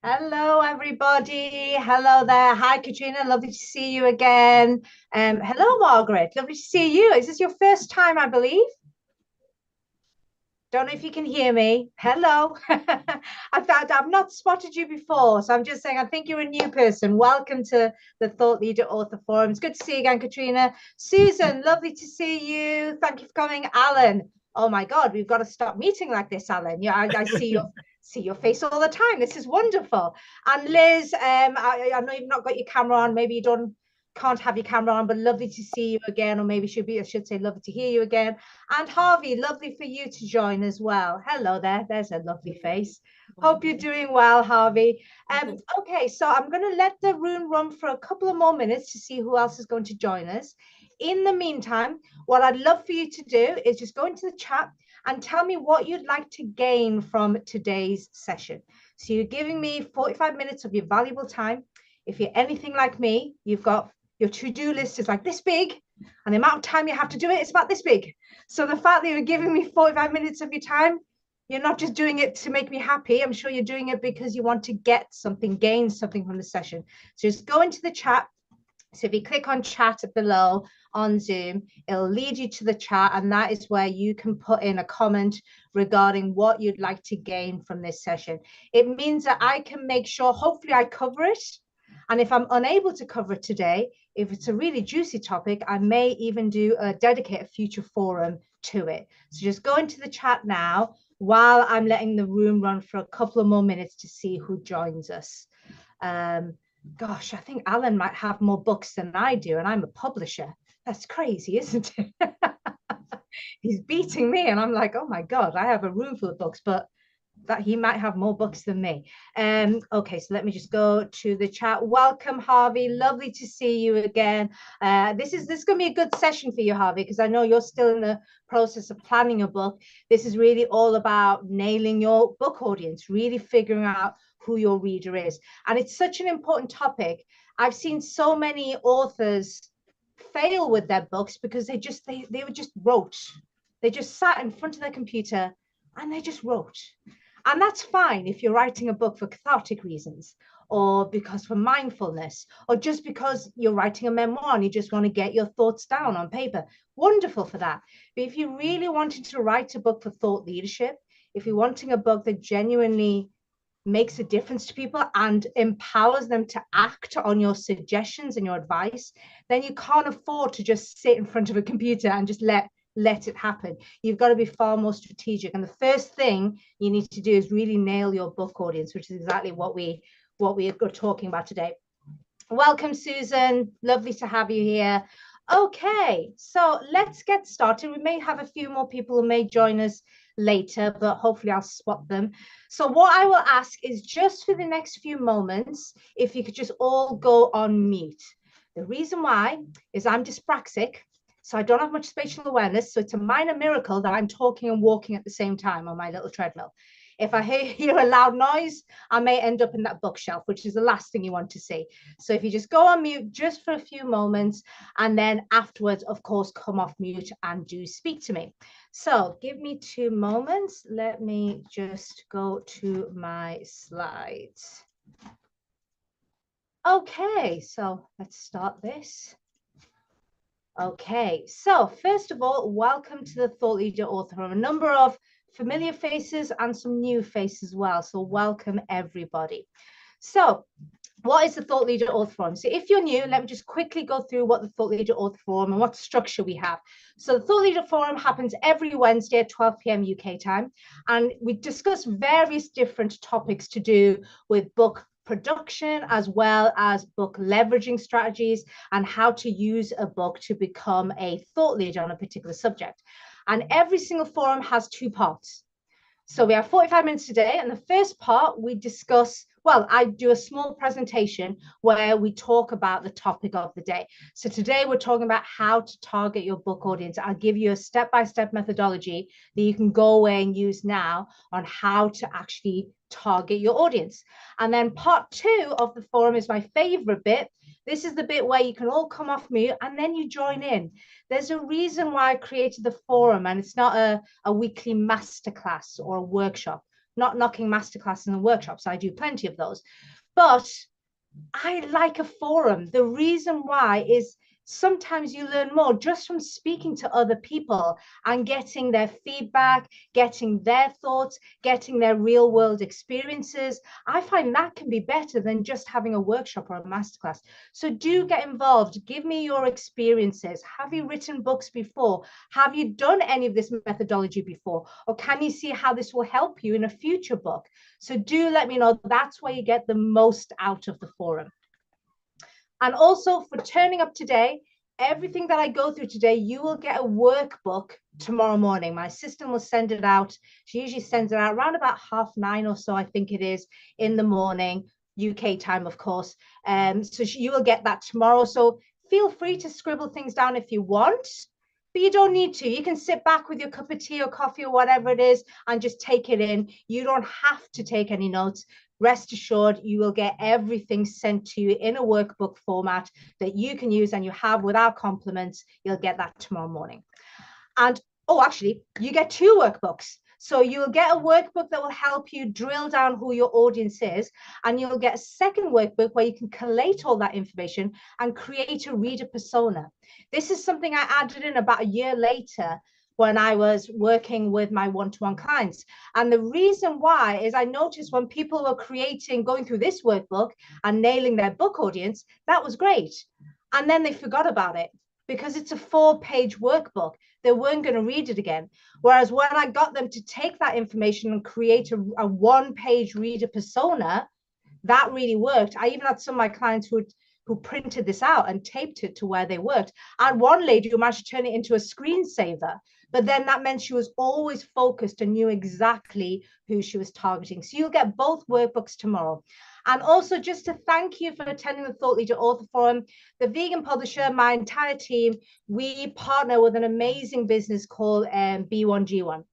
Hello, everybody. Hello there. Hi, Katrina. Lovely to see you again. Hello, Margaret. Lovely to see you. Is this your first time, I believe? Don't know if you can hear me. Hello. I've not spotted you before, so I'm just saying I think you're a new person. Welcome to the Thought Leader Author Forum. It's good to see you again, Katrina. Susan, lovely to see you. Thank you for coming. Alan. Oh my God, we've got to stop meeting like this, Alan. Yeah, I see your face all the time. This is wonderful. And Liz, I know you've not got your camera on. Maybe you don't can't have your camera on, but lovely to see you again, or maybe I should say lovely to hear you again. And Harvey, lovely for you to join as well. Hello there. There's a lovely face. Hope you're doing well, Harvey. Okay, so I'm going to let the room run for a couple of more minutes to see who else is going to join us. In the meantime, what I'd love for you to do is just go into the chat and tell me what you'd like to gain from today's session. So you're giving me 45 minutes of your valuable time. If you're anything like me, you've got your to-do list is like this big, and the amount of time you have to do it is about this big. So the fact that you're giving me 45 minutes of your time, you're not just doing it to make me happy. I'm sure you're doing it because you want to get something, gain something from the session. So just go into the chat. So if you click on chat below on Zoom, it'll lead you to the chat, and that is where you can put in a comment regarding what you'd like to gain from this session. It means that I can make sure, hopefully I cover it. And if I'm unable to cover it today, if it's a really juicy topic, I may even dedicate a future forum to it. So just go into the chat now while I'm letting the room run for a couple of more minutes to see who joins us. Gosh, I think Alan might have more books than I do, and I'm a publisher. That's crazy, isn't it? He's beating me, and I'm like, oh my God, I have a room full of books, but that he might have more books than me. Okay, so let me just go to the chat. Welcome, Harvey. Lovely to see you again. This is going to be a good session for you, Harvey, because I know you're still in the process of planning a book. This is really all about nailing your book audience, really figuring out who your reader is. And it's such an important topic. I've seen so many authors fail with their books because they were just wrote. They just sat in front of their computer and they just wrote. And that's fine if you're writing a book for cathartic reasons, or because for mindfulness, or just because you're writing a memoir and you just want to get your thoughts down on paper. Wonderful for that. But if you really wanted to write a book for thought leadership, if you're wanting a book that genuinely makes a difference to people and empowers them to act on your suggestions and your advice, then you can't afford to just sit in front of a computer and just let it happen. You've got to be far more strategic. And the first thing you need to do is really nail your book audience, which is exactly what we are talking about today. Welcome, Susan. Lovely to have you here. Okay, so let's get started. We may have a few more people who may join us later, but hopefully I'll spot them. So what I will ask is just for the next few moments, if you could just all go on mute. The reason why is I'm dyspraxic, so I don't have much spatial awareness. So it's a minor miracle that I'm talking and walking at the same time on my little treadmill. If I hear a loud noise, I may end up in that bookshelf, which is the last thing you want to see. So if you just go on mute just for a few moments, and then afterwards, of course, come off mute and do speak to me. So give me 2 moments. Let me just go to my slides. Okay, so let's start this. Okay, so first of all, welcome to the Thought Leader Author Forum. A number of familiar faces and some new faces as well. So welcome everybody. So what is the Thought Leader Author Forum? So if you're new, let me just quickly go through what the Thought Leader Author Forum and what structure we have. So the Thought Leader Forum happens every Wednesday at 12 p.m. UK time. And we discuss various different topics to do with book production, as well as book leveraging strategies and how to use a book to become a thought leader on a particular subject. And every single forum has 2 parts. So we have 45 minutes today, and the first part we discuss, well, I do a small presentation where we talk about the topic of the day. So today we're talking about how to target your book audience. I'll give you a step-by-step methodology that you can go away and use now on how to actually target your audience. And then part 2 of the forum is my favorite bit. This is the bit where you can all come off mute and then you join in. There's a reason why I created the forum, and it's not a weekly masterclass or a workshop. not knocking masterclasses and workshops. I do plenty of those. But I like a forum. The reason why is sometimes you learn more just from speaking to other people and getting their feedback, getting their thoughts, getting their real world experiences. I find that can be better than just having a workshop or a masterclass. So do get involved. Give me your experiences. Have you written books before? Have you done any of this methodology before? Or can you see how this will help you in a future book? So do let me know. That's where you get the most out of the forum. And also for turning up today, everything that I go through today, you will get a workbook tomorrow morning. My assistant will send it out. She usually sends it out around about 9:30 or so, I think it is, in the morning, UK time, of course. So you will get that tomorrow. So feel free to scribble things down if you want, but you don't need to. You can sit back with your cup of tea or coffee or whatever it is and just take it in. You don't have to take any notes. Rest assured, you will get everything sent to you in a workbook format that you can use and you have without compliments. You'll get that tomorrow morning. And oh, actually, you get 2 workbooks. So you'll get a workbook that will help you drill down who your audience is, and you'll get a second workbook where you can collate all that information and create a reader persona. This is something I added in about a year later when I was working with my one-to-one clients. And the reason why is I noticed when people were going through this workbook and nailing their book audience, that was great. And then they forgot about it because it's a 4-page workbook. They weren't going to read it again. Whereas when I got them to take that information and create a 1-page reader persona, that really worked. I even had some of my clients who printed this out and taped it to where they worked. I had one lady who managed to turn it into a screensaver, but then that meant she was always focused and knew exactly who she was targeting. So you'll get both workbooks tomorrow. And also just to thank you for attending the Thought Leader Author Forum. The Vegan Publisher, my entire team, we partner with an amazing business called B1G1.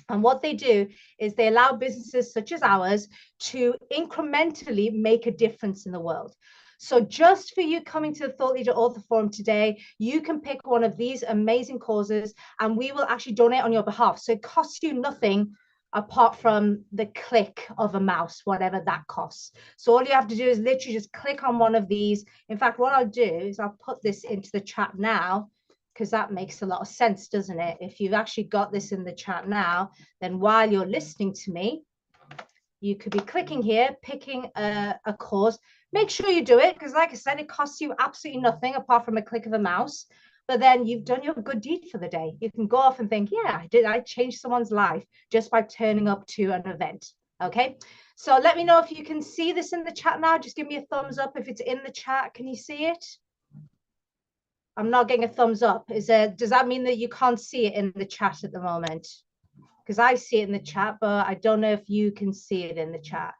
And what they do is they allow businesses such as ours to incrementally make a difference in the world. So just for you coming to the Thought Leader Author Forum today, you can pick one of these amazing causes and we will actually donate on your behalf. So it costs you nothing apart from the click of a mouse, whatever that costs. So all you have to do is literally just click on one of these. In fact, what I'll do is I'll put this into the chat now, because that makes a lot of sense, doesn't it? If you've actually got this in the chat now, then while you're listening to me, you could be clicking here, picking a cause. Make sure you do it, because like I said, it costs you absolutely nothing apart from a click of a mouse. But then you've done your good deed for the day. You can go off and think, yeah, I changed someone's life just by turning up to an event. Okay, so let me know if you can see this in the chat now. Just give me a thumbs up if it's in the chat. Can you see it? I'm not getting a thumbs up. Does that mean that you can't see it in the chat at the moment? Because I see it in the chat, but I don't know if you can see it in the chat.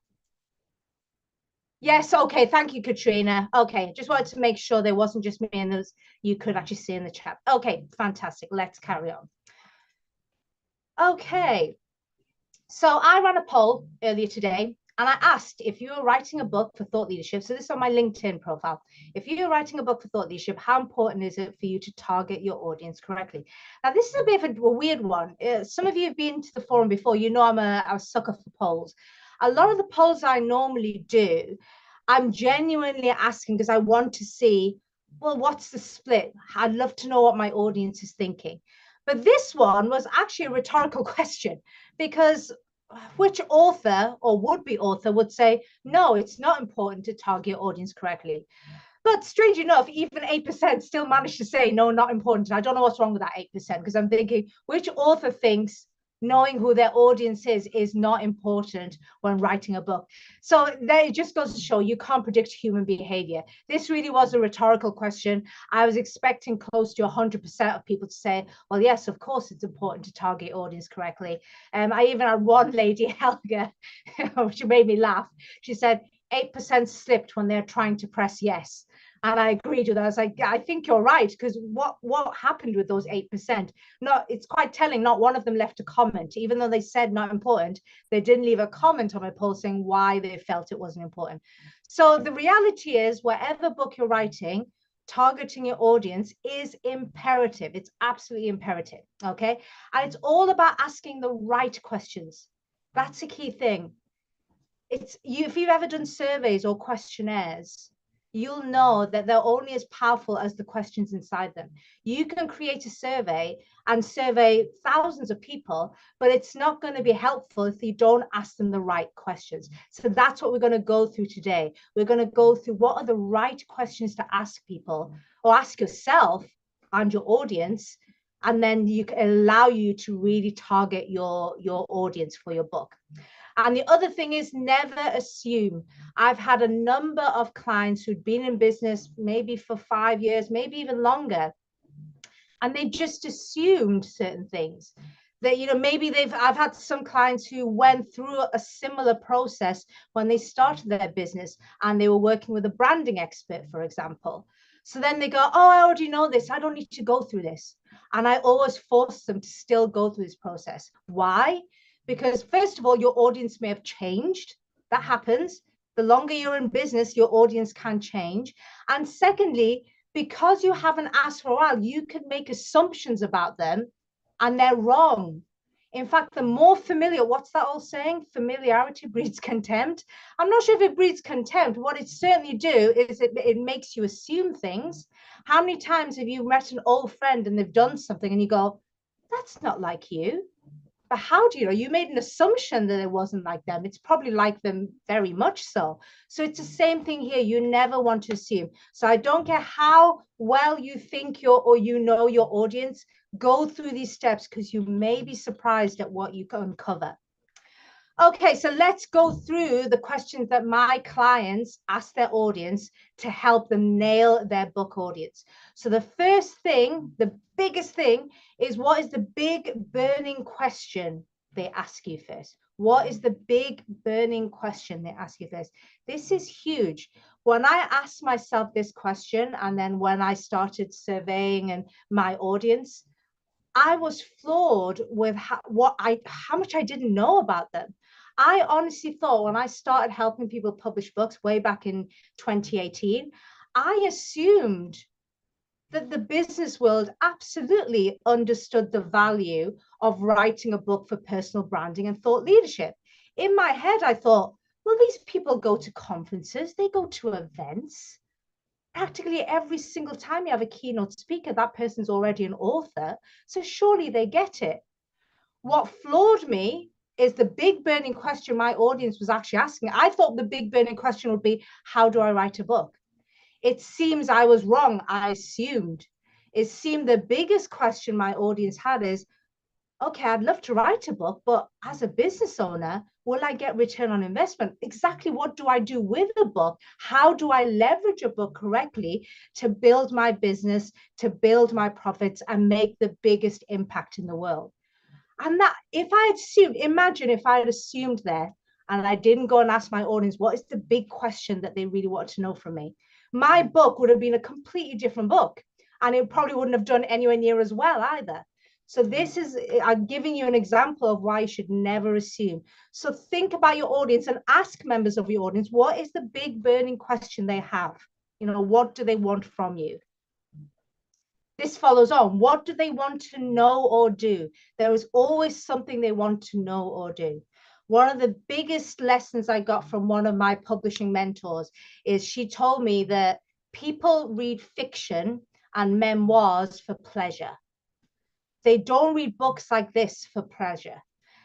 Yes, okay, thank you, Katrina. Okay, just wanted to make sure there wasn't just me and those you could actually see in the chat. Okay, fantastic. Let's carry on. Okay, so I ran a poll earlier today and I asked if you were writing a book for thought leadership. So this is on my LinkedIn profile. If you're writing a book for thought leadership, how important is it for you to target your audience correctly? Now, this is a bit of a weird one. Some of you have been to the forum before. You know I'm a sucker for polls. A lot of the polls I normally do, I'm genuinely asking because I want to see, well, what's the split? I'd love to know what my audience is thinking. But this one was actually a rhetorical question, because which author or would-be author would say, no, it's not important to target your audience correctly? But strange enough, even 8% still managed to say, no, not important. I don't know what's wrong with that 8%, because I'm thinking, which author thinks knowing who their audience is not important when writing a book? So it just goes to show you can't predict human behavior. This really was a rhetorical question. I was expecting close to 100% of people to say, well, yes, of course it's important to target audience correctly. I even had one lady, Helga, which made me laugh. She said 8% slipped when they're trying to press yes. And I agreed with her. I was like, I think you're right, because what happened with those 8%? No, it's quite telling. Not one of them left a comment, even though they said not important. They didn't leave a comment on my post saying why they felt it wasn't important. So the reality is, whatever book you're writing, targeting your audience is imperative. It's absolutely imperative. Okay. And it's all about asking the right questions. That's a key thing. It's you, if you've ever done surveys or questionnaires, you'll know that they're only as powerful as the questions inside them. You can create a survey and survey thousands of people, but it's not going to be helpful if you don't ask them the right questions. So that's what we're going to go through today. We're going to go through what are the right questions to ask people, or ask yourself and your audience, and then you can allow you to really target your audience for your book. And the other thing is, never assume. I've had a number of clients who'd been in business maybe for 5 years, maybe even longer, and they've just assumed certain things. That, you know, maybe I've had some clients who went through a similar process when they started their business and they were working with a branding expert, for example. So then they go, oh, I already know this, I don't need to go through this. And I always force them to still go through this process. Why? Because first of all, your audience may have changed. That happens. The longer you're in business, your audience can change. And secondly, because you haven't asked for a while, you could make assumptions about them and they're wrong. In fact, the more familiar, what's that old saying? Familiarity breeds contempt. I'm not sure if it breeds contempt. What it certainly do is it makes you assume things. How many times have you met an old friend and they've done something and you go, that's not like you? But how do you know? You made an assumption that it wasn't like them. It's probably like them very much so. So it's the same thing here. You never want to assume. So I don't care how well you think you know your audience, go through these steps because you may be surprised at what you can uncover. Okay, so let's go through the questions that my clients ask their audience to help them nail their book audience. So the first thing, the biggest thing, is what is the big burning question they ask you first? What is the big burning question they ask you first? This is huge. When I asked myself this question, and then when I started surveying and my audience, I was floored with how much I didn't know about them. I honestly thought when I started helping people publish books way back in 2018, I assumed that the business world absolutely understood the value of writing a book for personal branding and thought leadership. In my head, I thought, well, these people go to conferences, they go to events. Practically every single time you have a keynote speaker, that person's already an author. So surely they get it. What floored me is the big burning question my audience was actually asking. I thought the big burning question would be, how do I write a book? It seems I was wrong. I assumed. It seemed the biggest question my audience had is, okay, I'd love to write a book, but as a business owner, will I get return on investment? Exactly what do I do with a book? How do I leverage a book correctly to build my business, to build my profits, and make the biggest impact in the world? And that, if I had assumed, imagine if I had assumed there and I didn't go and ask my audience, what is the big question that they really want to know from me? My book would have been a completely different book, and it probably wouldn't have done anywhere near as well either. So this is, I'm giving you an example of why you should never assume. So think about your audience and ask members of your audience, what is the big burning question they have? You know, what do they want from you? This follows on. What do they want to know or do? There is always something they want to know or do. One of the biggest lessons I got from one of my publishing mentors is she told me that people read fiction and memoirs for pleasure. They don't read books like this for pleasure.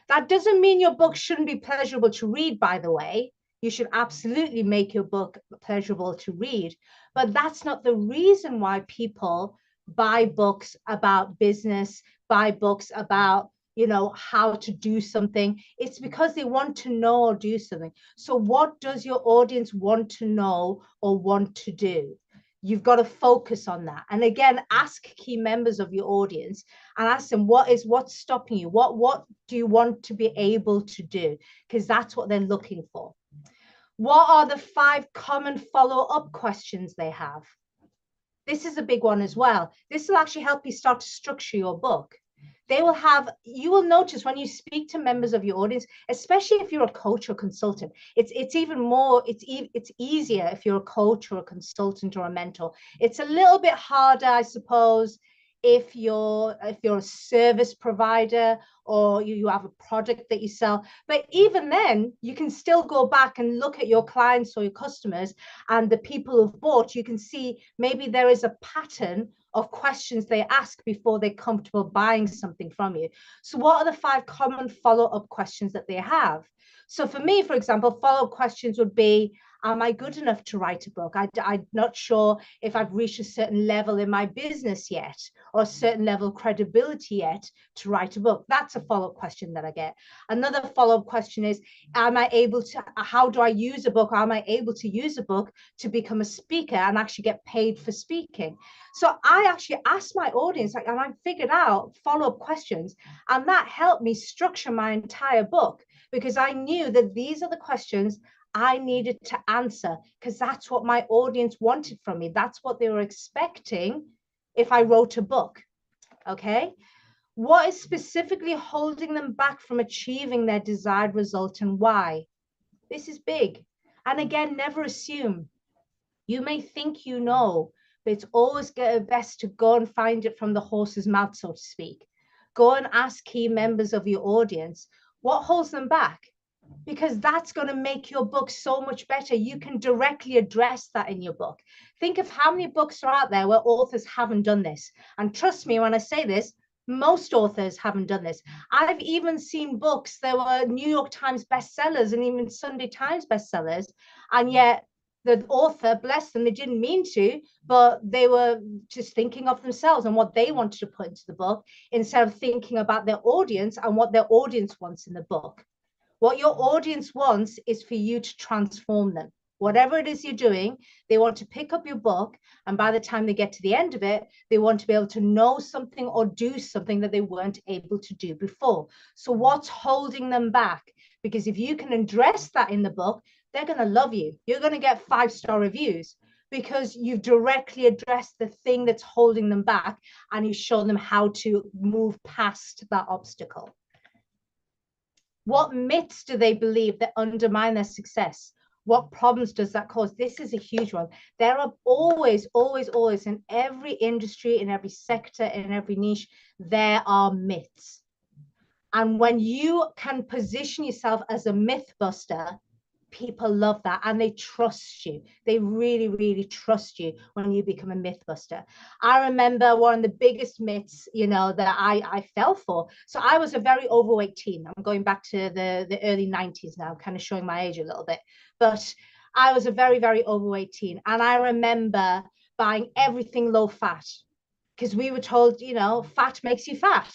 That doesn't mean your book shouldn't be pleasurable to read, by the way. You should absolutely make your book pleasurable to read. But that's not the reason why people buy books about business, buy books about, you know, how to do something. It's because they want to know or do something. So what does your audience want to know or want to do? You've got to focus on that. And again, ask key members of your audience and ask them, what's stopping you? What do you want to be able to do? Because that's what they're looking for. What are the 5 common follow-up questions they have? This is a big one as well. This will actually help you start to structure your book. They will have, you will notice when you speak to members of your audience, especially if you're a coach or consultant, it's even more, it's easier if you're a coach or a consultant or a mentor. It's a little bit harder, I suppose, if you're a service provider, or you have a product that you sell. But even then, you can still go back and look at your clients or your customers and the people who've bought. You can see maybe there is a pattern of questions they ask before they're comfortable buying something from you. So what are the 5 common follow-up questions that they have? So for me, for example, follow-up questions would be, am I good enough to write a book? I'm not sure if I've reached a certain level in my business yet, or a certain level of credibility yet to write a book. That's a follow-up question that I get. Another follow-up question is, how do I use a book? Or am I able to use a book to become a speaker and actually get paid for speaking? So I actually asked my audience, and I figured out follow-up questions, and that helped me structure my entire book, because I knew that these are the questions I needed to answer, because that's what my audience wanted from me. That's what they were expecting if I wrote a book. Okay. What is specifically holding them back from achieving their desired result, and why? This is big. And again, never assume. You may think you know, but it's always best to go and find it from the horse's mouth, so to speak. Go and ask key members of your audience what holds them back, because that's going to make your book so much better. You can directly address that in your book. Think of how many books are out there where authors haven't done this. And trust me when I say this, most authors haven't done this. I've even seen books that were New York Times bestsellers and even Sunday Times bestsellers, and yet the author, bless them, they didn't mean to, but they were just thinking of themselves and what they wanted to put into the book, instead of thinking about their audience and what their audience wants in the book. What your audience wants is for you to transform them. Whatever it is you're doing, they want to pick up your book, and by the time they get to the end of it, they want to be able to know something or do something that they weren't able to do before. So what's holding them back? Because if you can address that in the book, they're going to love you. You're going to get 5-star reviews, because you've directly addressed the thing that's holding them back, and you show them how to move past that obstacle. What myths do they believe that undermine their success? What problems does that cause? This is a huge one. There are always, always, always, in every industry, in every sector, in every niche, there are myths. And when you can position yourself as a myth buster, people love that, and they trust you. They really, really trust you when you become a myth buster. I remember one of the biggest myths, that I fell for. So I was a very overweight teen. I'm going back to the early 90s now, kind of showing my age a little bit. But I was a very, very overweight teen. And I remember buying everything low fat, because we were told, fat makes you fat.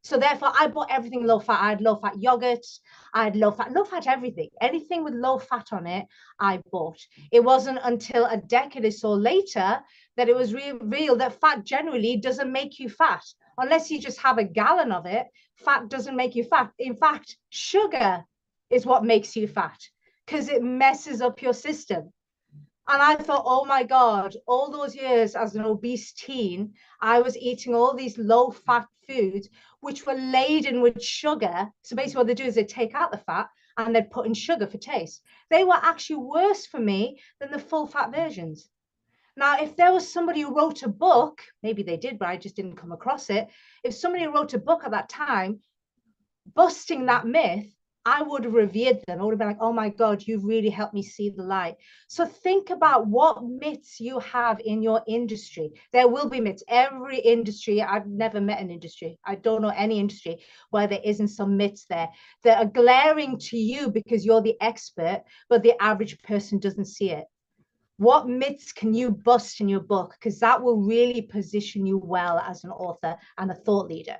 So therefore, I bought everything low fat. I had low fat yogurt. I had low fat everything. Anything with low fat on it, I bought. It wasn't until a decade or so later that it was revealed that fat generally doesn't make you fat. Unless you just have a gallon of it, fat doesn't make you fat. In fact, sugar is what makes you fat, because it messes up your system. And I thought, oh my God, all those years as an obese teen, I was eating all these low fat foods, which were laden with sugar. So basically what they do is they take out the fat and they'd put in sugar for taste. They were actually worse for me than the full fat versions. Now, if there was somebody who wrote a book, maybe they did, but I just didn't come across it. If somebody wrote a book at that time, busting that myth, I would have revered them. I would have been like, oh my God, you've really helped me see the light. So think about what myths you have in your industry. There will be myths. Every industry, I've never met an industry. I don't know any industry where there isn't some myths there that are glaring to you because you're the expert, but the average person doesn't see it. What myths can you bust in your book? Because that will really position you well as an author and a thought leader.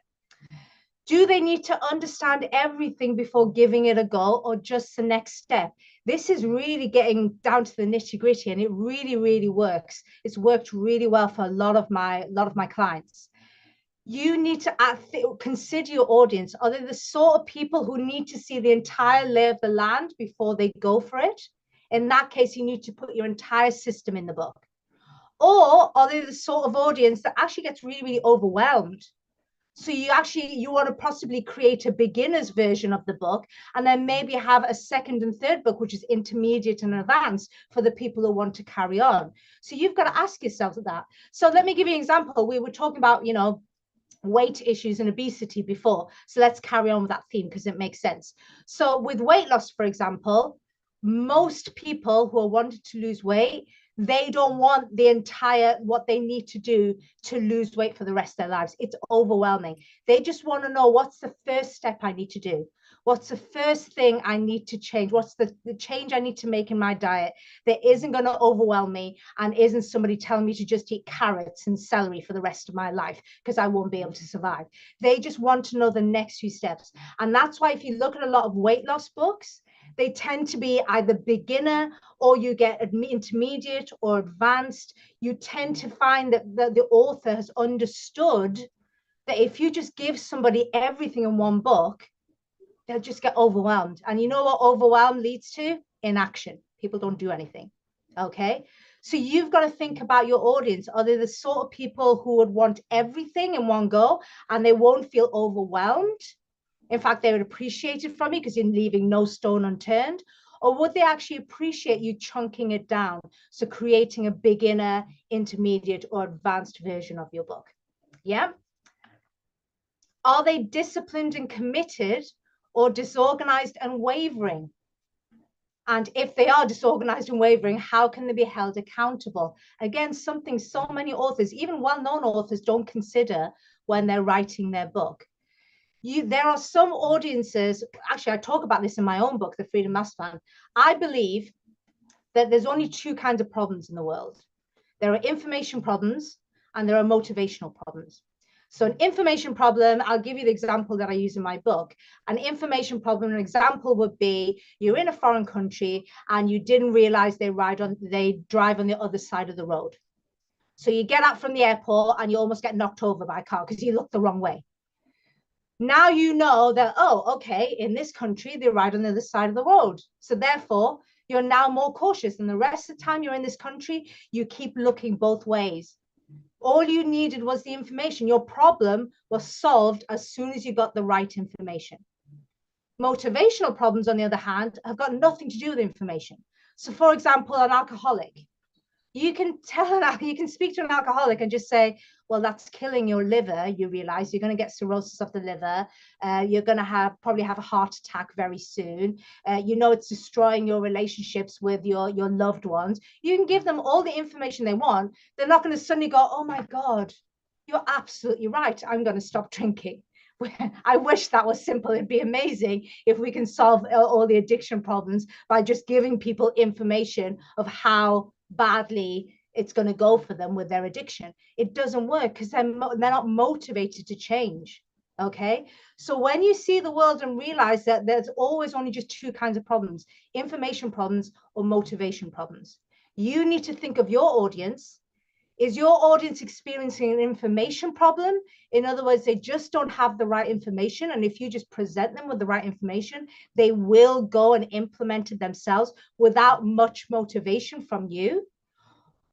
Do they need to understand everything before giving it a go, or just the next step? This is really getting down to the nitty-gritty, and it really, really works. It's worked really well for a lot of my clients. You need to consider your audience. Are they the sort of people who need to see the entire lay of the land before they go for it? In that case, you need to put your entire system in the book. Or are they the sort of audience that actually gets really, really overwhelmed? So you want to possibly create a beginner's version of the book, and then maybe have a second and third book, which is intermediate and advanced for the people who want to carry on. So you've got to ask yourself that. So let me give you an example. We were talking about, weight issues and obesity before. So let's carry on with that theme because it makes sense. So with weight loss, for example, most people who are wanting to lose weight, they don't want the entire what they need to do to lose weight for the rest of their lives. It's overwhelming. They just want to know, what's the first step I need to do? What's the first thing I need to change? What's the change I need to make in my diet that isn't going to overwhelm me and isn't somebody telling me to just eat carrots and celery for the rest of my life because I won't be able to survive. They just want to know the next few steps. And that's why if you look at a lot of weight loss books, they tend to be either beginner, or you get intermediate or advanced. You tend to find that the author has understood that if you just give somebody everything in one book, they'll just get overwhelmed. And you know what overwhelm leads to? Inaction. People don't do anything. Okay. So you've got to think about your audience. Are they the sort of people who would want everything in one go and they won't feel overwhelmed? In fact, they would appreciate it from you because you're leaving no stone unturned. Or would they actually appreciate you chunking it down? So creating a beginner, intermediate, or advanced version of your book. Yeah. Are they disciplined and committed, or disorganized and wavering? And if they are disorganized and wavering, how can they be held accountable? Again, something so many authors, even well-known authors, don't consider when they're writing their book. There are some audiences, actually, I talk about this in my own book, The Freedom Master Plan. I believe that there's only two kinds of problems in the world. There are information problems and there are motivational problems. So an information problem, I'll give you the example that I use in my book. An information problem, an example would be you're in a foreign country and you didn't realize they drive on the other side of the road. So you get out from the airport and you almost get knocked over by a car because you look the wrong way. Now you know that, oh, okay, in this country, they ride on the other side of the road. So therefore, you're now more cautious. And the rest of the time you're in this country, you keep looking both ways. All you needed was the information. Your problem was solved as soon as you got the right information. Motivational problems, on the other hand, have got nothing to do with information. So for example, an alcoholic, you can speak to an alcoholic and just say, well, that's killing your liver. You realize you're going to get cirrhosis of the liver. You're going to probably have a heart attack very soon. It's destroying your relationships with your loved ones. You can give them all the information they want. They're not going to suddenly go, oh my God, you're absolutely right. I'm going to stop drinking. I wish that was simple. It'd be amazing if we can solve all the addiction problems by just giving people information of how badly it's going to go for them with their addiction. It doesn't work because they're not motivated to change. Okay. So when you see the world and realize that there's always only just two kinds of problems, information problems or motivation problems, you need to think of your audience. Is your audience experiencing an information problem? In other words, they just don't have the right information. And if you just present them with the right information, they will go and implement it themselves without much motivation from you.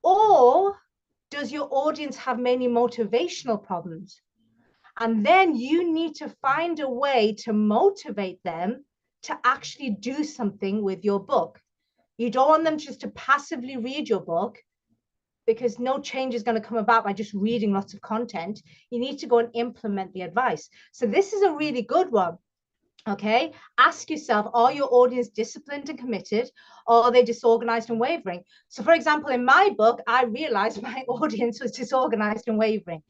Or does your audience have many motivational problems? And then you need to find a way to motivate them to actually do something with your book. You don't want them just to passively read your book, because no change is going to come about by just reading lots of content. You need to go and implement the advice. So this is a really good one. Okay, ask yourself, are your audience disciplined and committed, or are they disorganized and wavering? So for example, in my book, I realized my audience was disorganized and wavering.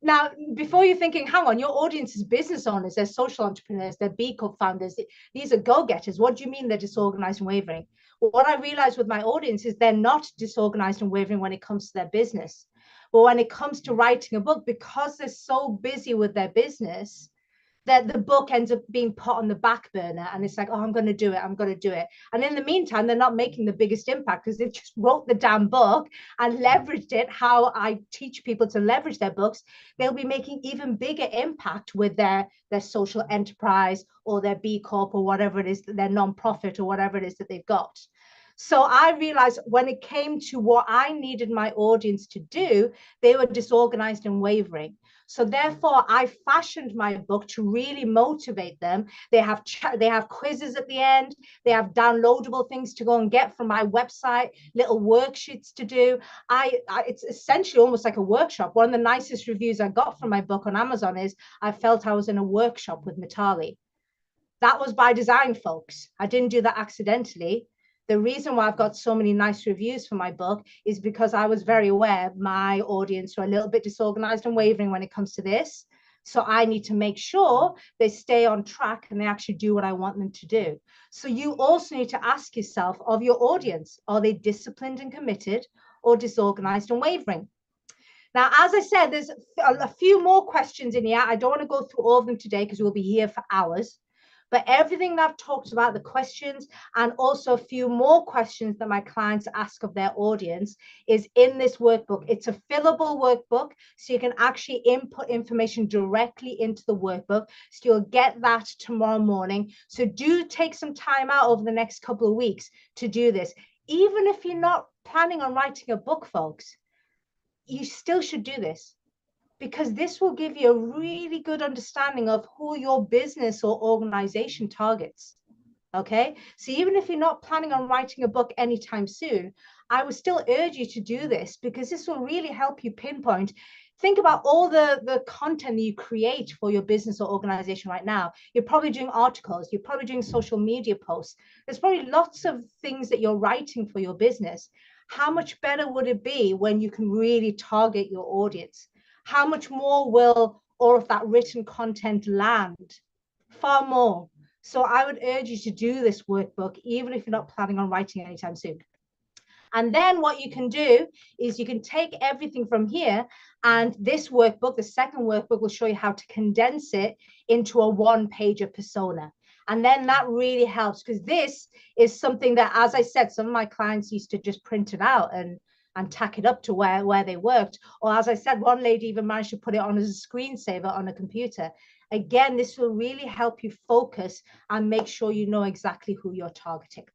Now, before you're thinking, hang on, your audience is business owners, they're social entrepreneurs, they're B Corp founders, these are go-getters. What do you mean they're disorganized and wavering? Well, what I realized with my audience is they're not disorganized and wavering when it comes to their business. But when it comes to writing a book, because they're so busy with their business, that the book ends up being put on the back burner, and it's like, oh, I'm going to do it. And in the meantime, they're not making the biggest impact because they've just wrote the damn book and leveraged it how I teach people to leverage their books. They'll be making even bigger impact with their social enterprise or their B Corp or whatever it is, their nonprofit or whatever it is that they've got. So I realized when it came to what I needed my audience to do, they were disorganized and wavering. So therefore, I fashioned my book to really motivate them. They have quizzes at the end. They have downloadable things to go and get from my website, little worksheets to do. It's essentially almost like a workshop. One of the nicest reviews I got from my book on Amazon is, I felt I was in a workshop with Mitali. That was by design, folks. I didn't do that accidentally. The reason why I've got so many nice reviews for my book is because I was very aware my audience are a little bit disorganized and wavering when it comes to this. So I need to make sure they stay on track and they actually do what I want them to do. So you also need to ask yourself, of your audience, are they disciplined and committed or disorganized and wavering? Now, as I said, there's a few more questions in here. I don't want to go through all of them today because we'll be here for hours. But everything that I've talked about, the questions, and also a few more questions that my clients ask of their audience, is in this workbook. It's a fillable workbook, so you can actually input information directly into the workbook. So you'll get that tomorrow morning. So do take some time out over the next couple of weeks to do this. Even if you're not planning on writing a book, folks, you still should do this, because this will give you a really good understanding of who your business or organization targets. Okay, so even if you're not planning on writing a book anytime soon, I would still urge you to do this, because this will really help you pinpoint. Think about all the content that you create for your business or organization right now. You're probably doing articles, you're probably doing social media posts. There's probably lots of things that you're writing for your business. How much better would it be when you can really target your audience? How much more will all of that written content land? Far more. So I would urge you to do this workbook, even if you're not planning on writing anytime soon. And then what you can do is you can take everything from here, and this workbook, the second workbook, will show you how to condense it into a one-pager persona. And then that really helps, because this is something that, as I said, some of my clients used to just print it out and tack it up to where they worked. Or as I said, one lady even managed to put it on as a screensaver on a computer. Again, this will really help you focus and make sure you know exactly who you're targeting.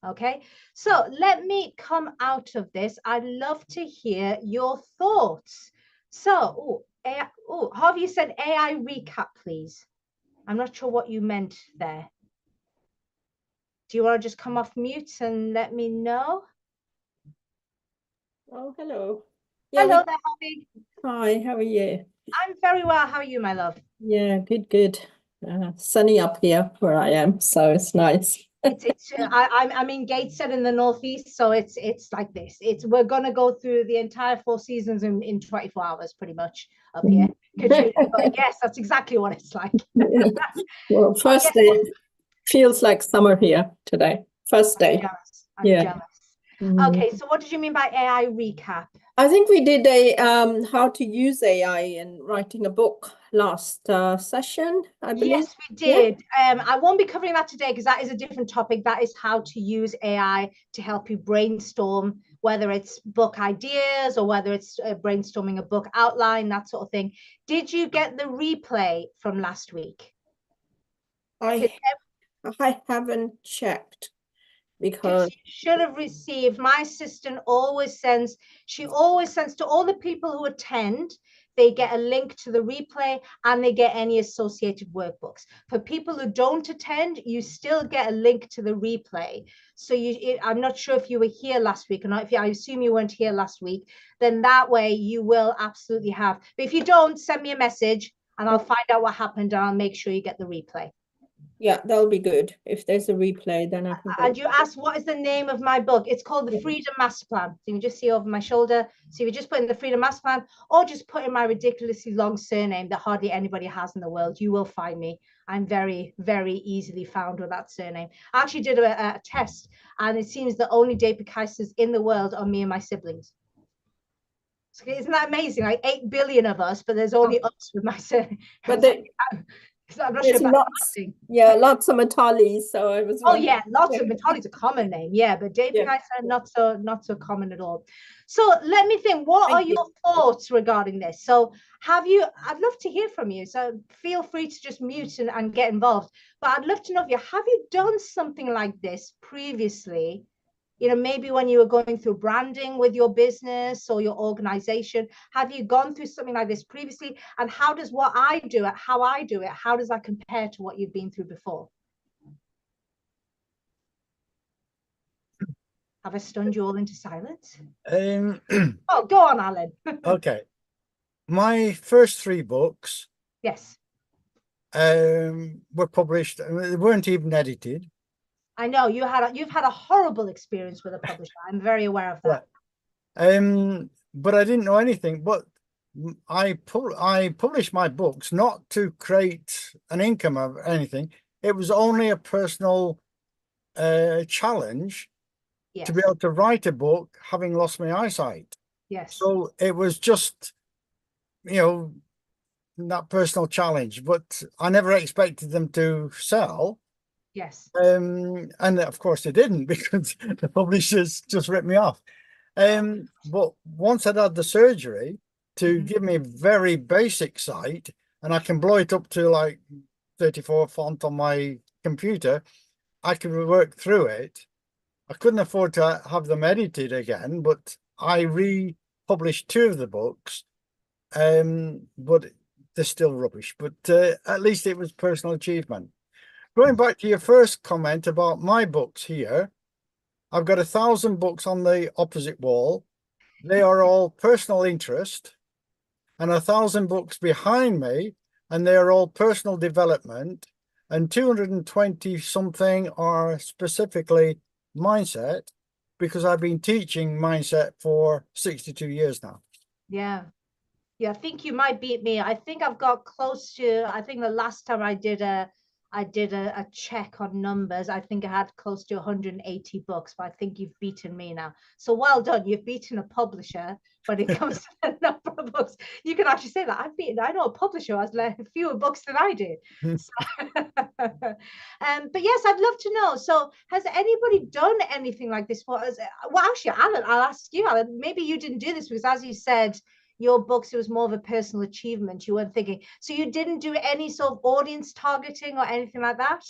Okay, so let me come out of this. I'd love to hear your thoughts. So, Harvey, you said AI recap, please. I'm not sure what you meant there. Do you want to just come off mute and let me know? Oh, hello. Yeah, hello there, Harvey. Hi, how are you? I'm very well. How are you, my love? Yeah, good. Sunny up here where I am, so it's nice. I'm in Gateshead in the northeast, so it's like this. We're gonna go through the entire 4 seasons in 24 hours, pretty much up here. Katrina, but yes, that's exactly what it's like. Yeah. Well, first day feels like summer here today. First day. I'm jealous. Okay, so what did you mean by AI recap? I think we did a how to use AI in writing a book last session, I believe. Yes, we did. Yeah. I won't be covering that today because that is a different topic. That is how to use AI to help you brainstorm, whether it's book ideas or whether it's brainstorming a book outline, that sort of thing. Did you get the replay from last week? I haven't checked. Because you should have received. My assistant always sends to all the people who attend, they get a link to the replay and they get any associated workbooks. For people who don't attend, you still get a link to the replay. So I'm not sure if you were here last week or not. I assume you weren't here last week, then that way you will absolutely have. But if you don't, send me a message and I'll find out what happened and I'll make sure you get the replay. Yeah, that'll be good. If there's a replay, then I can. And you asked, what is the name of my book? It's called The Freedom Master Plan. So you can just see over my shoulder. So you just put in The Freedom Master Plan, or just put in my ridiculously long surname that hardly anybody has in the world. You will find me. I'm very, very easily found with that surname. I actually did a test, and it seems the only Deepakeisas in the world are me and my siblings. So isn't that amazing? Like 8 billion of us, but there's only us with my surname. But I'm not sure about lots of Mitalis. So I was. Oh yeah, lots of Mitali's a common name, yeah, but Deepakeisa not so common at all. So let me think. What are your thoughts regarding this? So I'd love to hear from you. So feel free to just mute and get involved. But I'd love to know have you done something like this previously maybe when you were going through branding with your business or your organization? Have you gone through something like this previously? And how does how I do it, how does that compare to what you've been through before? Have I stunned you all into silence? Oh, go on, Alan. Okay. My first 3 books Yes. were published. They weren't even edited. I know you've had a horrible experience with a publisher. I'm very aware of that. But I didn't know anything. But I published my books not to create an income or anything. It was only a personal challenge to be able to write a book, having lost my eyesight. Yes. So it was just, that personal challenge. But I never expected them to sell. Yes. And of course they didn't, because the publishers just ripped me off. But once I'd had the surgery to give me a very basic sight, and I can blow it up to like 34 font on my computer, I could work through it. I couldn't afford to have them edited again, but I republished 2 of the books. But they're still rubbish. But at least it was personal achievement. Going back to your first comment about my books here, I've got 1,000 books on the opposite wall. They are all personal interest, and 1,000 books behind me, and they are all personal development, and 220 something are specifically mindset, because I've been teaching mindset for 62 years now. Yeah. I think you might beat me. I think I've got close to, I think the last time I did a check on numbers, I think I had close to 180 books, but I think you've beaten me now. So well done. You've beaten a publisher when it comes to the number of books. You can actually say that. I know a publisher who has fewer books than I do. But yes, I'd love to know. So has anybody done anything like this? Well, actually, Alan, I'll ask you, Alan, maybe you didn't do this because, as you said, your books, it was more of a personal achievement. You weren't thinking. So you didn't do any sort of audience targeting or anything like that?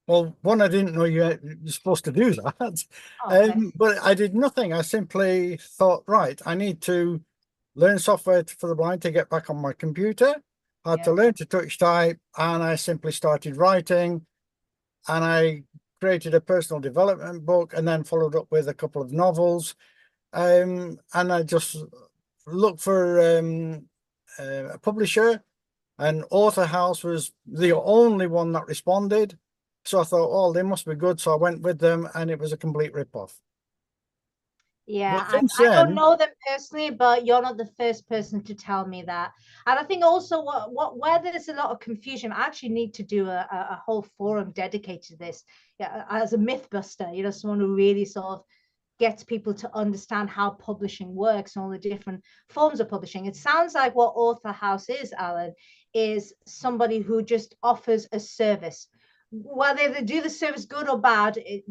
Well, one, I didn't know you're supposed to do that. But I did nothing. I simply thought, right, I need to learn software for the blind to get back on my computer. I had to learn to touch type, and I simply started writing, and I created a personal development book, and then followed up with a couple of novels. And I just looked for a publisher, and Author House was the only one that responded. So I thought, oh, they must be good. So I went with them, and it was a complete rip-off. Yeah, I don't know them personally, but you're not the first person to tell me that. And I think also where there's a lot of confusion, I actually need to do a whole forum dedicated to this, as a myth buster, someone who really sort of gets people to understand how publishing works and all the different forms of publishing. It sounds like what Author House is, Alan, is somebody who just offers a service. Whether they do the service good or bad, it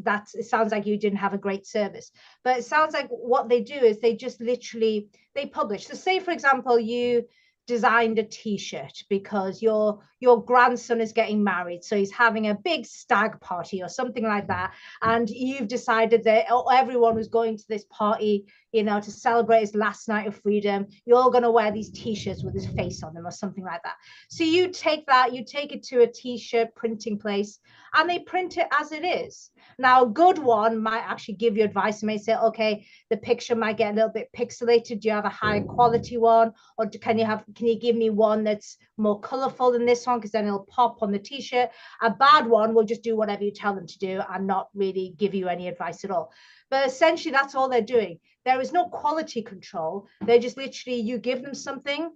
sounds like you didn't have a great service. But it sounds like what they do is they just literally, they publish. So say, for example, you designed a t-shirt because your grandson is getting married, so he's having a big stag party or something like that, and you've decided that everyone who's going to this party, to celebrate his last night of freedom, you're all going to wear these t-shirts with his face on them or something like that. So you take it to a t-shirt printing place, and they print it as it is. Now, a good one might actually give you advice and may say, okay, the picture might get a little bit pixelated. Do you have a higher quality one? Or can you give me one that's more colorful than this one? Because then it'll pop on the t-shirt. A bad one will just do whatever you tell them to do and not really give you any advice at all. But essentially, that's all they're doing. There is no quality control. They're just literally, you give them something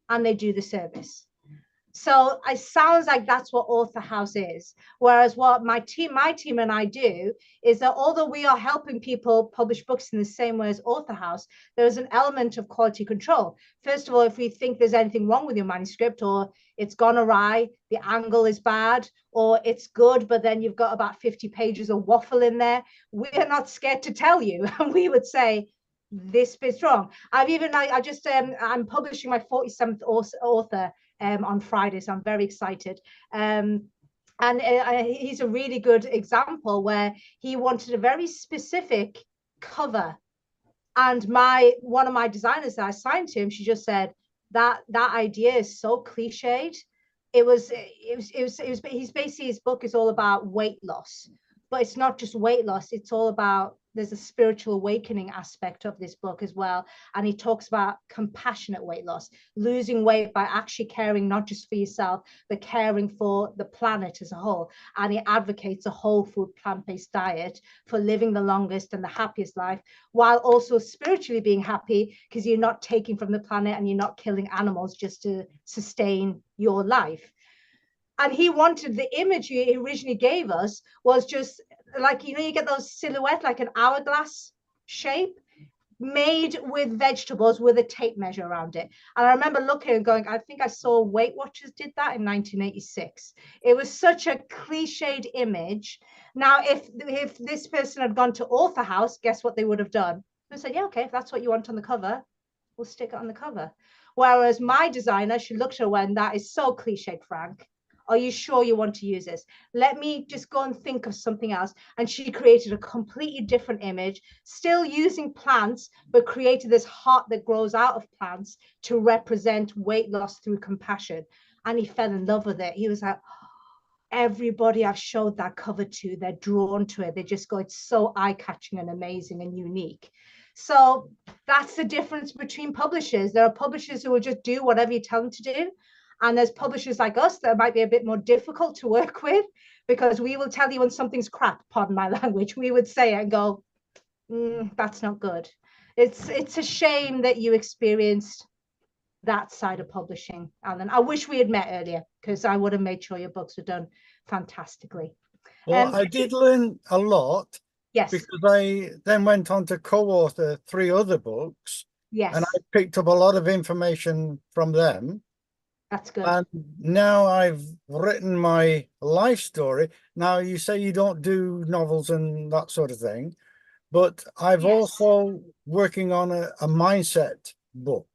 and they do the service. So it sounds like that's what Author House is. Whereas what my team and I do is that although we are helping people publish books in the same way as Author House, there is an element of quality control. First of all, if we think there's anything wrong with your manuscript, or it's gone awry, the angle is bad, or it's good, but then you've got about 50 pages of waffle in there, we're not scared to tell you. And we would say, this bit's wrong. I'm publishing my 47th author on Friday, so I'm very excited. And he's a really good example where he wanted a very specific cover. And one of my designers that I signed to him, she just said that idea is so cliched. He's basically, his book is all about weight loss, but it's not just weight loss. It's all about, there's a spiritual awakening aspect of this book as well. And he talks about compassionate weight loss, losing weight by actually caring not just for yourself, but caring for the planet as a whole. And he advocates a whole food, plant-based diet for living the longest and the happiest life, while also spiritually being happy, because you're not taking from the planet and you're not killing animals just to sustain your life. And he wanted, the image he originally gave us was just like, you know, you get those silhouette, like an hourglass shape made with vegetables with a tape measure around it. And I remember looking and going, I think I saw Weight Watchers did that in 1986. It was such a cliched image. Now, if this person had gone to Author House, guess what they would have done? They said, yeah, okay, if that's what you want on the cover, we'll stick it on the cover. Whereas my designer, she looked at her and that is so cliched, Frank. Are you sure you want to use this? Let me just go and think of something else. And she created a completely different image, still using plants, but created this heart that grows out of plants to represent weight loss through compassion. And he fell in love with it. He was like, everybody I've showed that cover to, they're drawn to it. They just go, it's so eye-catching and amazing and unique. So that's the difference between publishers. There are publishers who will just do whatever you tell them to do. And there's publishers like us that might be a bit more difficult to work with, because we will tell you when something's crap, pardon my language. We would say it and go, that's not good. It's a shame that you experienced that side of publishing, Alan. I wish we had met earlier, because I would have made sure your books were done fantastically. Well, I did learn a lot. Yes. Because I then went on to co-author 3 other books. Yes. And I picked up a lot of information from them. That's good. And now I've written my life story. Now, you say you don't do novels and that sort of thing, but I've also working on a mindset book.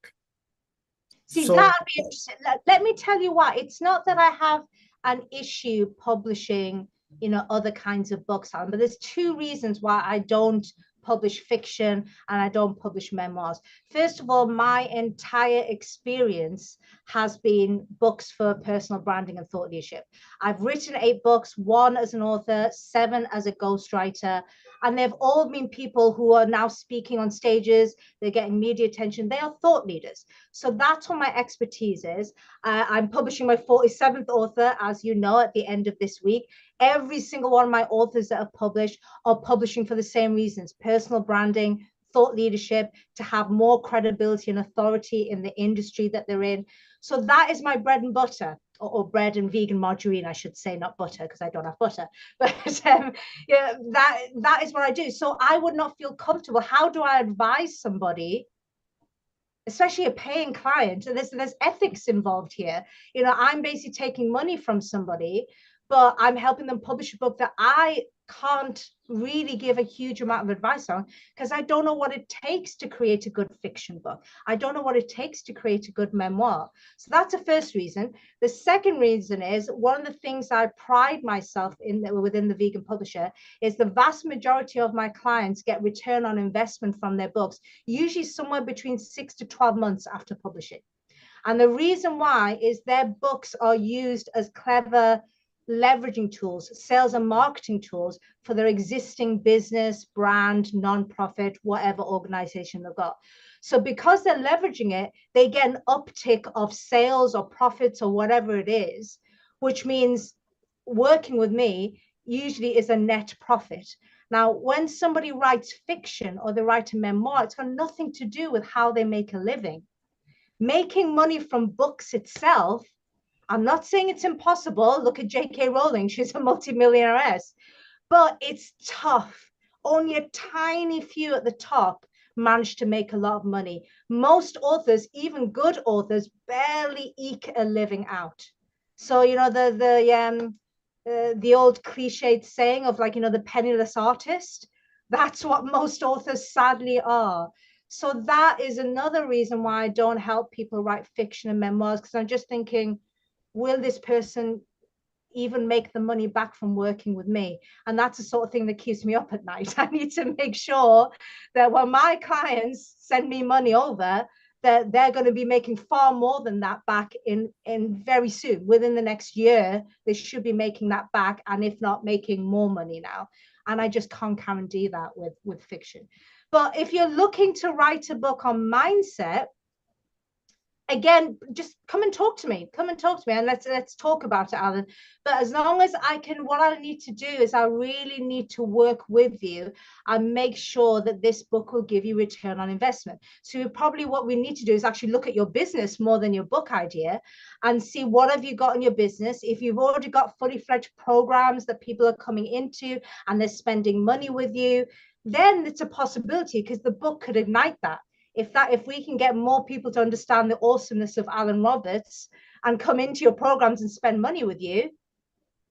See, that'd be interesting. Let me tell you why. It's not that I have an issue publishing, you know, other kinds of books, Alan, but there's 2 reasons why I don't publish fiction and I don't publish memoirs. First of all, my entire experience has been books for personal branding and thought leadership. I've written 8 books, 1 as an author, 7 as a ghostwriter, and they've all been people who are now speaking on stages. They're getting media attention. They are thought leaders. So that's what my expertise is. I'm publishing my 47th author, as you know, at the end of this week. Every single one of my authors that have published are publishing for the same reasons: personal branding, thought leadership, to have more credibility and authority in the industry that they're in. So that is my bread and butter, or bread and vegan margarine, I should say, not butter, because I don't have butter. But yeah, that is what I do. So I would not feel comfortable. How do I advise somebody, especially a paying client? And there's ethics involved here. You know, I'm basically taking money from somebody, but I'm helping them publish a book that I can't really give a huge amount of advice on, because I don't know what it takes to create a good fiction book. I don't know what it takes to create a good memoir. So that's the first reason. The second reason is, one of the things I pride myself in within the Vegan Publisher is the vast majority of my clients get return on investment from their books, usually somewhere between 6 to 12 months after publishing. And the reason why is their books are used as clever leveraging tools, sales and marketing tools for their existing business, brand, nonprofit, whatever organization they've got. So because they're leveraging it, they get an uptick of sales or profits or whatever it is, which means working with me usually is a net profit. Now, when somebody writes fiction or they write a memoir, it's got nothing to do with how they make a living. Making money from books itself, I'm not saying it's impossible. Look at J.K. Rowling. She's a multimillionaire, but it's tough. Only a tiny few at the top manage to make a lot of money. Most authors, even good authors, barely eke a living out. So, you know, the old cliched saying of, like, you know, the penniless artist, that's what most authors sadly are. So that is another reason why I don't help people write fiction and memoirs, because I'm just thinking, will this person even make the money back from working with me. And that's the sort of thing that keeps me up at night. I need to make sure that when my clients send me money over, that they're going to be making far more than that back in very soon. Within the next year, they should be making that back, and if not, making more money now. And I just can't guarantee that with fiction. But if you're looking to write a book on mindset, again, just come and talk to me. Come and talk to me, and let's talk about it, Alan. But as long as I can, what I need to do is I really need to work with you and make sure that this book will give you return on investment. So probably what we need to do is actually look at your business more than your book idea and see what have you got in your business. If you've already got fully fledged programs that people are coming into and they're spending money with you, then it's a possibility, because the book could ignite that. If we can get more people to understand the awesomeness of Alan Roberts and come into your programs and spend money with you,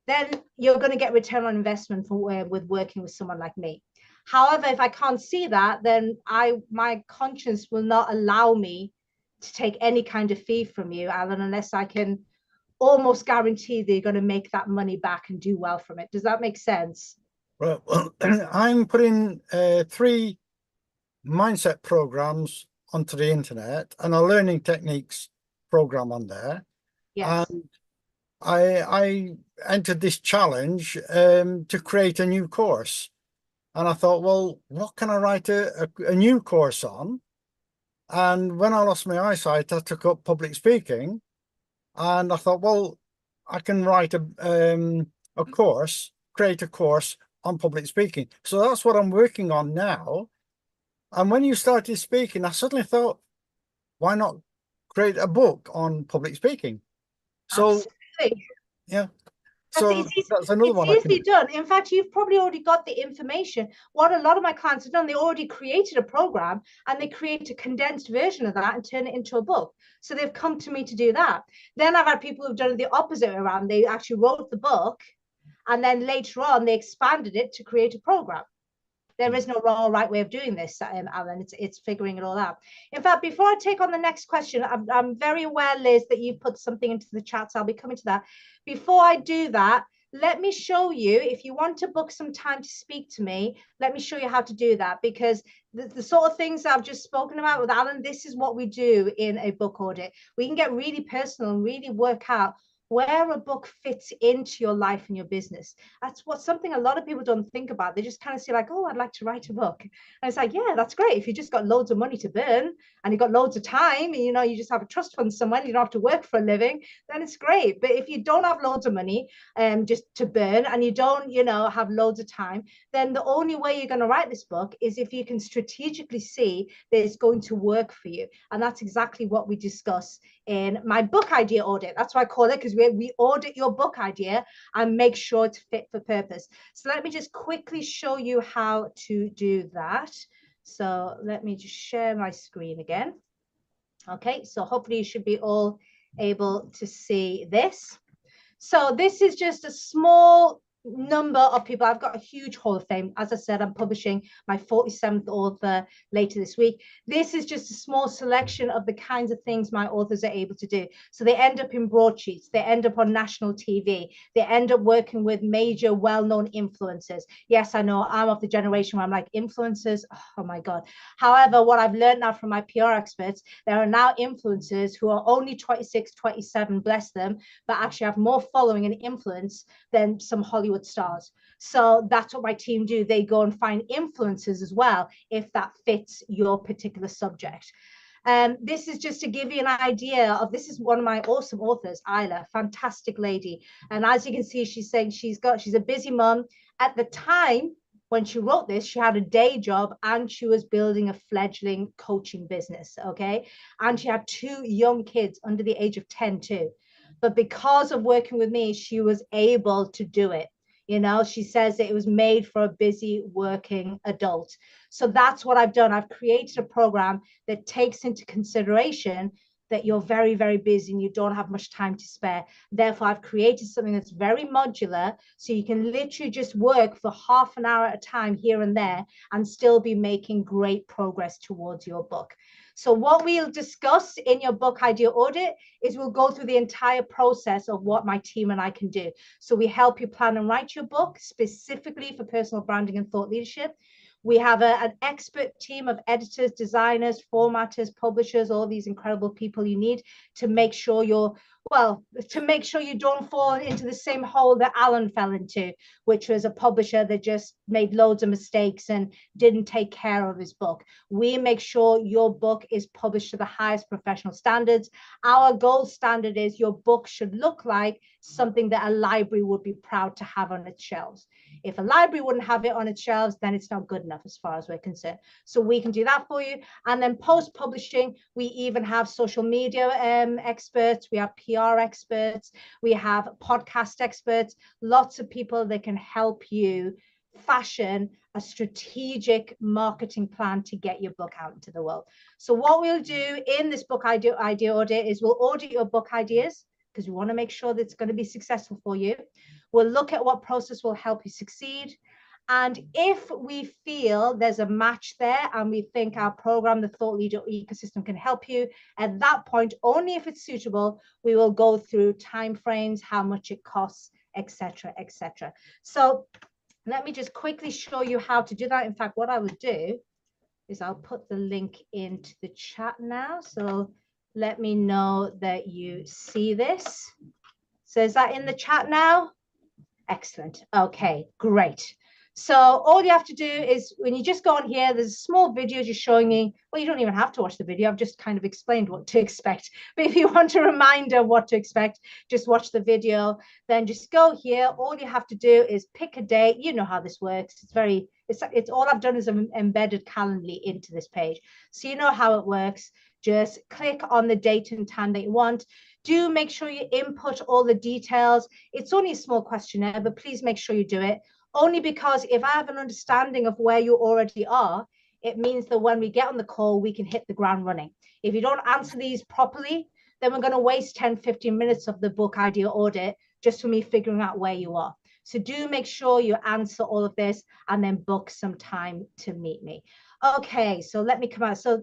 then you're going to get return on investment with working with someone like me. However, if I can't see that, then my conscience will not allow me to take any kind of fee from you, Alan, unless I can almost guarantee that you're going to make that money back and do well from it. Does that make sense? Well, I'm putting 3 mindset programs onto the internet and a learning techniques program on there. Yes. And I entered this challenge to create a new course. And I thought, well, what can I write a new course on? And when I lost my eyesight, I took up public speaking. And I thought, well, I can write a course, create a course on public speaking. So that's what I'm working on now. And when you started speaking, I suddenly thought, why not create a book on public speaking? So, absolutely. Yeah. So that's another one. It's easily done. In fact, you've probably already got the information. What a lot of my clients have done, they already created a program and they create a condensed version of that and turn it into a book. So they've come to me to do that. Then I've had people who've done it the opposite way around. They actually wrote the book and then later on they expanded it to create a program. There is no wrong or right way of doing this, Alan. It's figuring it all out. In fact, before I take on the next question, I'm very aware, Liz, that you've put something into the chat, so I'll be coming to that. Before I do that, let me show you, if you want to book some time to speak to me, let me show you how to do that, because the sort of things I've just spoken about with Alan, this is what we do in a book audit. We can get really personal and really work out where a book fits into your life and your business. That's something a lot of people don't think about. They just kind of say like, oh, I'd like to write a book. And it's like, yeah, that's great. If you just got loads of money to burn and you've got loads of time and, you just have a trust fund somewhere and you don't have to work for a living, then it's great. But if you don't have loads of money just to burn and you don't, have loads of time, then the only way you're going to write this book is if you can strategically see that it's going to work for you. And that's exactly what we discuss in my book idea audit. That's why I call it, because we audit your book idea and make sure it's fit for purpose. So let me just quickly show you how to do that. So let me just share my screen again. Okay, so hopefully you should be all able to see this. So this is just a small number of people. I've got a huge Hall of Fame. As I said, I'm publishing my 47th author later this week. This is just a small selection of the kinds of things my authors are able to do. So they end up in broadsheets, they end up on national TV, they end up working with major well-known influencers. Yes, I know I'm of the generation where I'm like, influencers, oh my God. However, what I've learned now from my PR experts, there are now influencers who are only 26, 27, bless them, but actually have more following and influence than some Hollywood stars. So that's what my team do. They go and find influencers as well, if that fits your particular subject. This is just to give you an idea of, this is one of my awesome authors, Isla, fantastic lady. And as you can see, she's saying she's a busy mom. At the time when she wrote this, she had a day job and she was building a fledgling coaching business, okay? And she had 2 young kids under the age of 10 too. But because of working with me, she was able to do it. She says that it was made for a busy working adult. So that's what I've done. I've created a program that takes into consideration that you're very, very busy and you don't have much time to spare. Therefore, I've created something that's very modular, so you can literally just work for half an hour at a time here and there and still be making great progress towards your book. So what we'll discuss in your book idea audit is we'll go through the entire process of what my team and I can do. So we help you plan and write your book specifically for personal branding and thought leadership. We have an expert team of editors, designers, formatters, publishers, all these incredible people you need to make sure you don't fall into the same hole that Alan fell into, which was a publisher that just made loads of mistakes and didn't take care of his book. We make sure your book is published to the highest professional standards. Our gold standard is your book should look like something that a library would be proud to have on its shelves. If a library wouldn't have it on its shelves, then it's not good enough as far as we're concerned. So we can do that for you. And then post-publishing, we even have social media experts, we have PR experts, we have podcast experts, lots of people that can help you fashion a strategic marketing plan to get your book out into the world. So what we'll do in this book idea audit is we'll audit your book ideas, because we want to make sure that it's going to be successful for you. We'll look at what process will help you succeed. And if we feel there's a match there and we think our program, the Thought Leader Ecosystem, can help you, at that point, only if it's suitable, we will go through timeframes, how much it costs, etc., etc. So let me just quickly show you how to do that. In fact, what I will do is I'll put the link into the chat now. So let me know that you see this. So is that in the chat now? Excellent. Okay, great. So all you have to do is when you just go on here, there's a small video just showing you, well, you don't even have to watch the video. I've just kind of explained what to expect. But if you want a reminder of what to expect, just watch the video. Then just go here. All you have to do is pick a date. You know how this works. It's all I've done is embedded Calendly into this page. So you know how it works. Just click on the date and time that you want. Do make sure you input all the details. It's only a small questionnaire, but please make sure you do it. Only because if I have an understanding of where you already are, it means that when we get on the call, we can hit the ground running. If you don't answer these properly, then we're going to waste 10, 15 minutes of the book idea audit just for me figuring out where you are. So do make sure you answer all of this and then book some time to meet me. Okay, so let me come out. So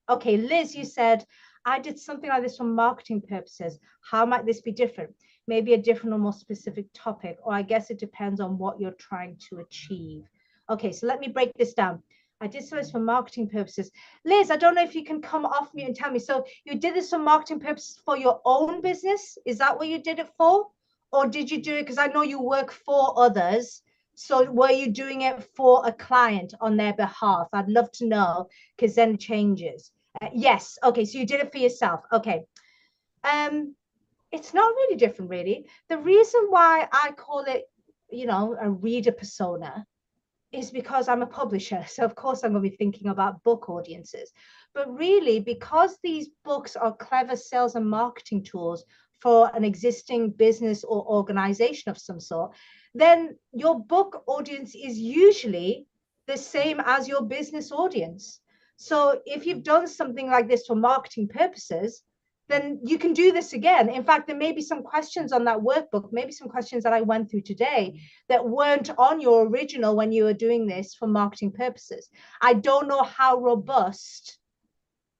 okay, Liz, you said, I did something like this for marketing purposes. How might this be different? Maybe a different or more specific topic, or I guess it depends on what you're trying to achieve. Okay, so let me break this down. I did so for marketing purposes. Liz, I don't know if you can come off mute and tell me. So you did this for marketing purposes for your own business? Is that what you did it for? Or did you do it, because I know you work for others, so were you doing it for a client on their behalf? I'd love to know, because then it changes. Yes, okay, so you did it for yourself. Okay. It's not really different, really. The reason why I call it, a reader persona is because I'm a publisher. So of course I'm going to be thinking about book audiences. But really, because these books are clever sales and marketing tools for an existing business or organization of some sort, then your book audience is usually the same as your business audience. So if you've done something like this for marketing purposes, then you can do this again. In fact, there may be some questions on that workbook, maybe some questions that I went through today that weren't on your original when you were doing this for marketing purposes. I don't know how robust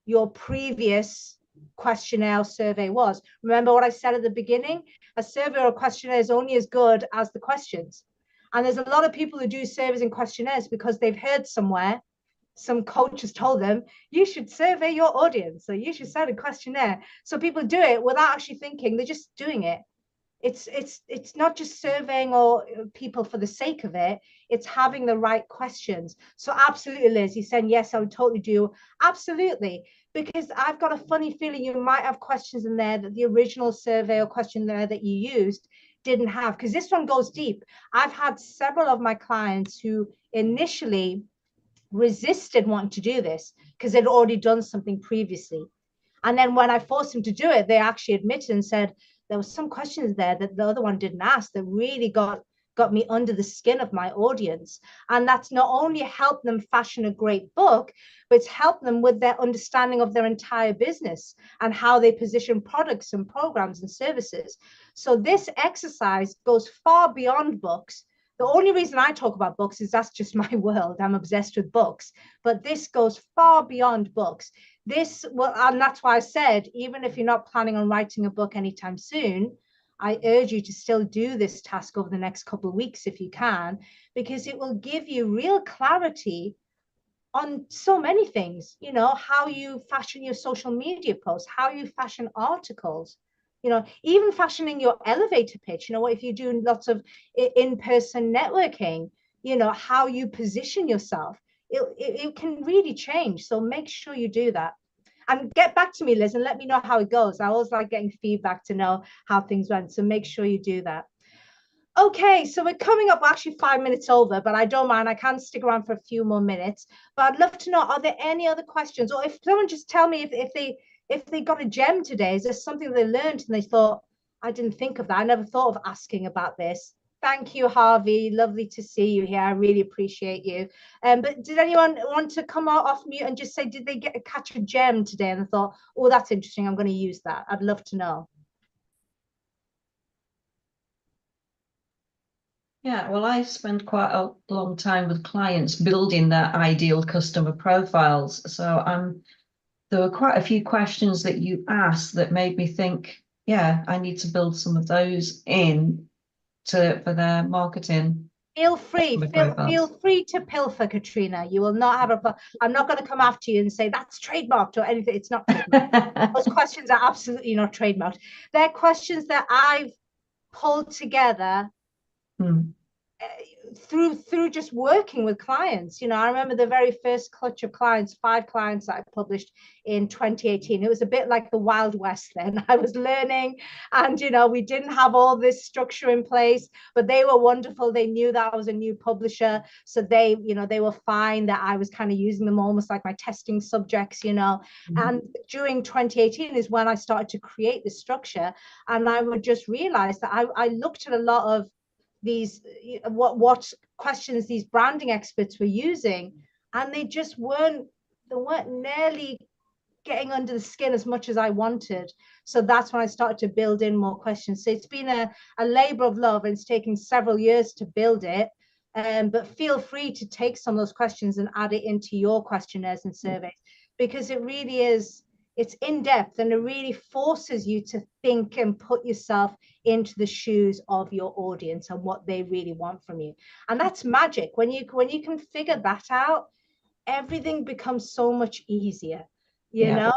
your previous questionnaire survey was. Remember what I said at the beginning? A survey or a questionnaire is only as good as the questions. And there's a lot of people who do surveys and questionnaires because they've heard somewhere, some coach has told them, you should survey your audience, so you should send a questionnaire. So people do it without actually thinking, they're just doing it. It's not just surveying or people for the sake of it, it's having the right questions. So absolutely, Liz, you said, yes, I would totally do. Absolutely, because I've got a funny feeling you might have questions in there that the original survey or questionnaire that you used didn't have, because this one goes deep. I've had several of my clients who initially resisted wanting to do this because they'd already done something previously. And then when I forced them to do it, they actually admitted and said, there was some questions there that the other one didn't ask that really got me under the skin of my audience. And that's not only helped them fashion a great book, but it's helped them with their understanding of their entire business and how they position products and programs and services. So this exercise goes far beyond books. The only reason I talk about books is that's just my world. I'm obsessed with books, but this goes far beyond books. this will, and that's why I said, even if you're not planning on writing a book anytime soon, I urge you to still do this task over the next couple of weeks if you can, because it will give you real clarity on so many things, you know, how you fashion your social media posts, how you fashion articles, you know, even fashioning your elevator pitch, you know, what if you're doing lots of in-person networking, you know, how you position yourself, it can really change. So make sure you do that. And get back to me, Liz, and let me know how it goes. I always like getting feedback to know how things went. So make sure you do that. Okay, so we're coming up actually 5 minutes over, but I don't mind. I can stick around for a few more minutes. But I'd love to know, are there any other questions? Or if someone just tell me if they got a gem today, is there something they learned and they thought, I didn't think of that. I never thought of asking about this. Thank you, Harvey. Lovely to see you here. I really appreciate you. But did anyone want to come off mute and just say, did they catch a gem today and thought, oh, that's interesting, I'm going to use that? I'd love to know. Yeah, well, I spend quite a long time with clients building their ideal customer profiles. So there were quite a few questions that you asked that made me think, yeah, I need to build some of those in for their marketing. Feel free to pilfer, Katrina. You will not have a. I'm not going to come after you and say that's trademarked or anything. It's not trademarked. Those questions are absolutely not trademarked. They're questions that I've pulled together through just working with clients. You know, I remember the very first clutch of clients, 5 clients that I published in 2018. It was a bit like the Wild West then. I was learning, and you know, we didn't have all this structure in place, but they were wonderful. They knew that I was a new publisher, so they, you know, they were fine that I was kind of using them almost like my testing subjects, you know. And during 2018 is when I started to create the structure, and I would just realize that I looked at a lot of these what questions these branding experts were using, and they weren't nearly getting under the skin as much as I wanted. So that's when I started to build in more questions. So it's been a labor of love, and it's taken several years to build it. But feel free to take some of those questions and add it into your questionnaires and surveys, because it really is, it's in depth, and it really forces you to think and put yourself into the shoes of your audience and what they really want from you. And that's magic. When you can figure that out, everything becomes so much easier, you know.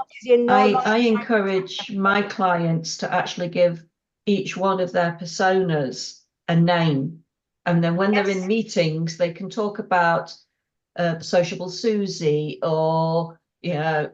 I encourage my clients to actually give each one of their personas a name, and then when they're in meetings, they can talk about Sociable Susie, or you know,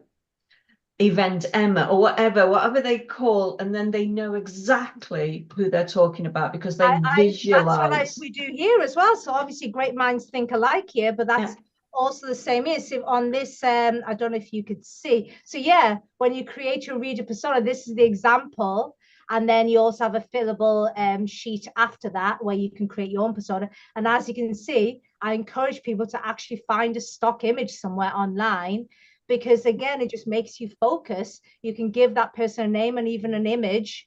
Event Emma, or whatever they call, and then they know exactly who they're talking about because they visualize. That's what we do here as well. So obviously great minds think alike here, but that's also the same is on this. I don't know if you could see. So yeah, when you create your reader persona, this is the example. And then you also have a fillable sheet after that where you can create your own persona. And as you can see, I encourage people to actually find a stock image somewhere online, because again, it just makes you focus. You can give that person a name and even an image,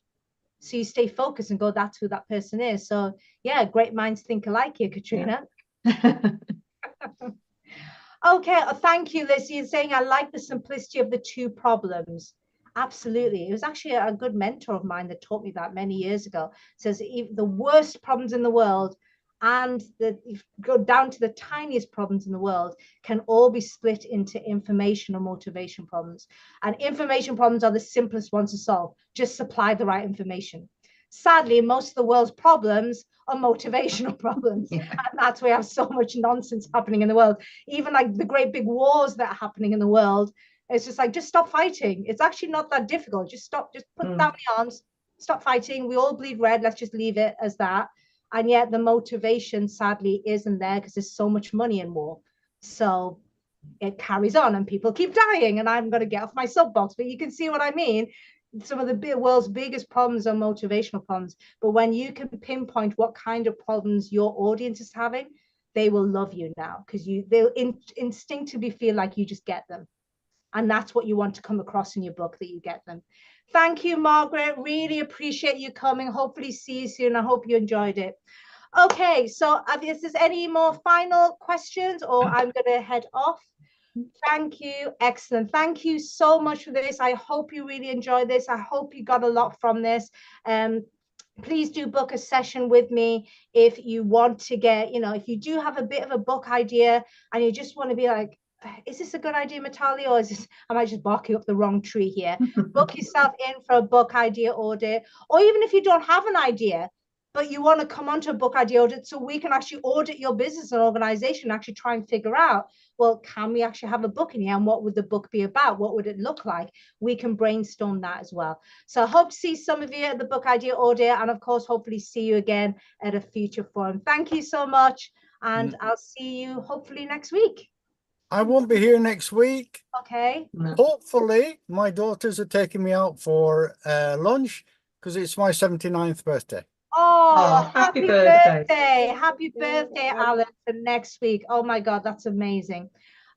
so you stay focused and go, that's who that person is. So yeah, great minds think alike here, Katrina. Okay, thank you, Liz. You're saying I like the simplicity of the 2 problems. Absolutely. It was actually a good mentor of mine that taught me that many years ago. It says the worst problems in the world and go down to the tiniest problems in the world can all be split into information or motivation problems. And information problems are the simplest ones to solve. Just supply the right information. Sadly, most of the world's problems are motivational problems. And that's why we have so much nonsense happening in the world. Even like the great big wars that are happening in the world. It's just like, just stop fighting. It's actually not that difficult. Just stop, just put down the arms, stop fighting. We all bleed red. Let's just leave it as that. And yet the motivation sadly isn't there because there's so much money in war. So it carries on and people keep dying, and I'm going to get off my soapbox, but you can see what I mean. Some of the world's biggest problems are motivational problems, but when you can pinpoint what kind of problems your audience is having, they will love you now, because they'll instinctively feel like you just get them. And that's what you want to come across in your book, that you get them. Thank you, Margaret. Really appreciate you coming. Hopefully see you soon. I hope you enjoyed it. Okay, so if there's any more final questions, or I'm going to head off. Thank you. Excellent. Thank you so much for this. I hope you really enjoyed this. I hope you got a lot from this. Please do book a session with me if you want to get, if you do have a bit of a book idea and you just want to be like, is this a good idea, Mitali, or is this, am I just barking up the wrong tree here? Book yourself in for a book idea audit, or even if you don't have an idea, but you want to come onto a book idea audit so we can actually audit your business and organization, actually try and figure out, well, can we actually have a book in here? And what would the book be about? What would it look like? We can brainstorm that as well. So I hope to see some of you at the book idea audit, and of course, hopefully see you again at a future forum. Thank you so much. And I'll see you hopefully next week. I won't be here next week. Okay. Hopefully, my daughters are taking me out for lunch because it's my 79th birthday. Oh, happy birthday. birthday. Happy birthday, Alan, for next week. Oh my God, that's amazing.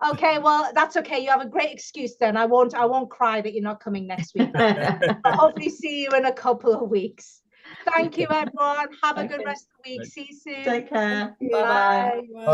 Okay, well, that's okay. You have a great excuse then. I won't cry that you're not coming next week. I'll hopefully see you in a couple of weeks. Thank you, everyone. Have a good rest of the week. See you soon. Take care. Bye. Bye-bye.